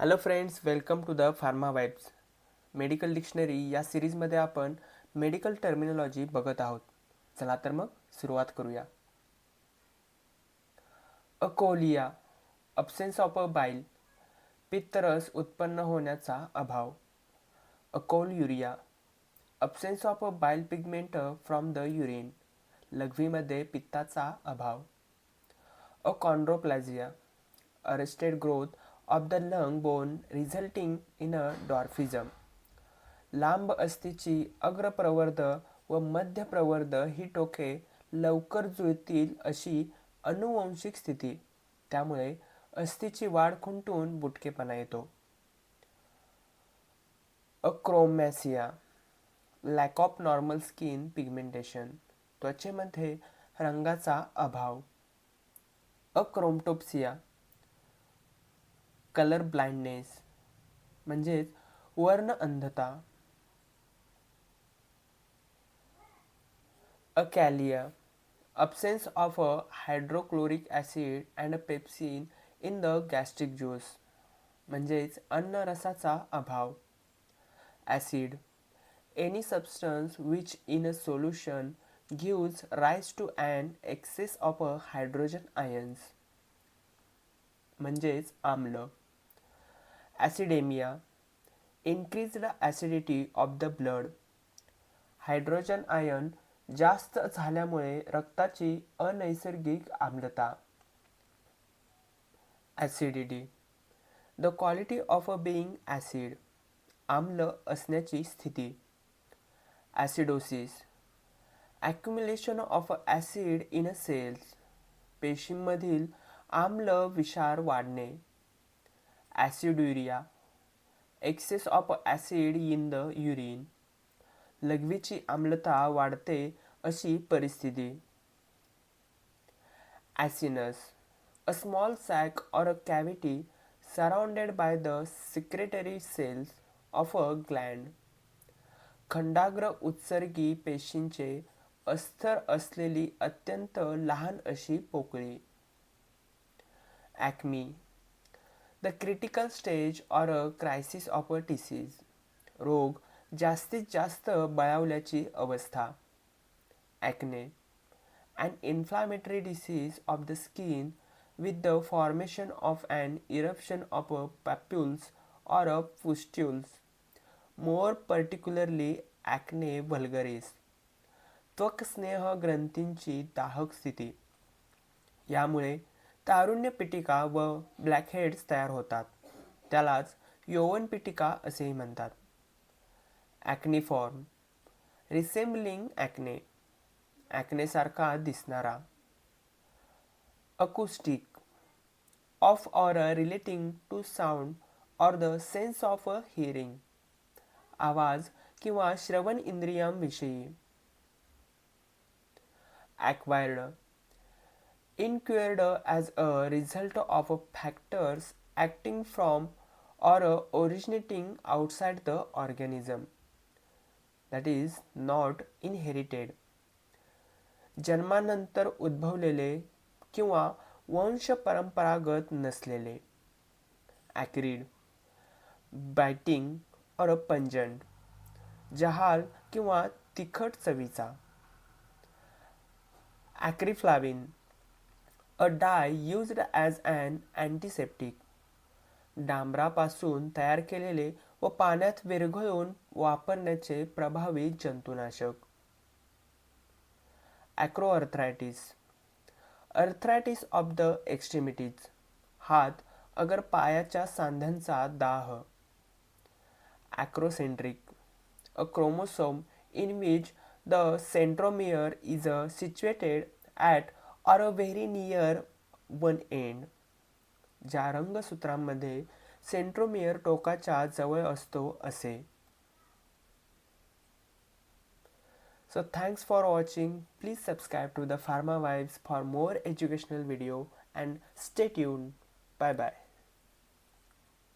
Hello friends, welcome to the Pharma Vibes. Medical dictionary या सिरीजमध्ये आपण मेडिकल टर्मिनॉलॉजी बघत आहोत. चला तर मग सुरुवात करूया. अकोलिया, अब्सेन्स ऑफ अ बाईल, पित्तरस उत्पन्न होण्याचा अभाव. अकोलयुरिया, अब्सेन्स ऑफ अ बाईल पिगमेंट फ्रॉम द युरिन, लघवीमध्ये पित्ताचा अभाव. अकॉन्ड्रोप्लाझिया, arrested growth of the lung bone resulting in a dwarfism. लांब अस्थिची अग्रप्रवर्ध व मध्य प्रवर्ध ही टोके लवकर जुळतील अशी अनुवंशिक स्थिती. त्यामुळे अस्थिची वाढ खुंटून बुटकेपणा येतो. Achromasia, lack of normal skin pigmentation, त्वचेमध्ये रंगाचा अभाव. अक्रोमटोप्सिया, कलर ब्लाइंडनेस म्हणजेच वर्ण अंधता. अकॅलिया, absence of a hydrochloric acid and a pepsin in the gastric juice म्हणजेच अन्नरसाचा अभाव. Acid, any substance which in a solution gives rise to an excess of a hydrogen ions म्हणजेच आम्ल. Acidemia, increased acidity of the blood. Hydrogen ion जास्त झाल्यामुळे रक्ताची अनैसर्गिक आम्लता. Acidity, the quality of a being acid, आम्ल असण्याची स्थिती. Acidosis, accumulation of acid in a cells, पेशींमधील आम्ल विषार वाढणे. Aciduria, excess of acid in the urine, लघवीची आम्लता वाढते अशी परिस्थिती. ॲसिनस, a small sac or a cavity surrounded by the secretory cells of a gland. खंडाग्र उत्सर्गी पेशींचे अस्तर असलेली अत्यंत लहान अशी पोकळी. Acme, the critical stage or a crisis of a disease, रोग जास्तीत जास्त बळावल्याची अवस्था. Acne, an inflammatory disease of the skin with the formation of an eruption of papules or pustules, more particularly acne vulgaris, त्वकस्नेह ग्रंथींची दाहक स्थिती. यामुळे तारुण्य पिटिका व ब्लॅकहेड्स तयार होतात. त्यालाच यौवन पिटिका असेही म्हणतात. ॲक्निफॉर्म, रिसेम्बलिंग ॲक्ने, ॲक्नेसारखा दिसणारा. Acoustic, of or relating to sound or the sense of hearing, आवाज किंवा श्रवण इंद्रियांविषयी. Acquired, incurred as a result of factors acting from or originating outside the organism, that is not inherited, जन्मानंतर उद्भवलेले किंवा वंश परंपरागत नसलेले. ॲक्रिड, बायटिंग और पंजंट, जहाल किंवा तिखट चवीचा. Acriflavine, a dye used as an antiseptic, डांबरापासून तयार केलेले व पाण्यात विरघळवून वापरण्याचे प्रभावी जंतुनाशक. Acroarthritis, arthritis of the extremities, हात अगर पायाच्या सांध्यांचा दाह. Acrocentric, a chromosome in which the centromere is situated at or very near one end, ज्या रंगसूत्रांमध्ये सेंट्रोमियर टोकाच्या जवळ असतो असे. So thanks for watching. Please subscribe to the Pharma Vibes for more educational video and stay tuned. Bye bye.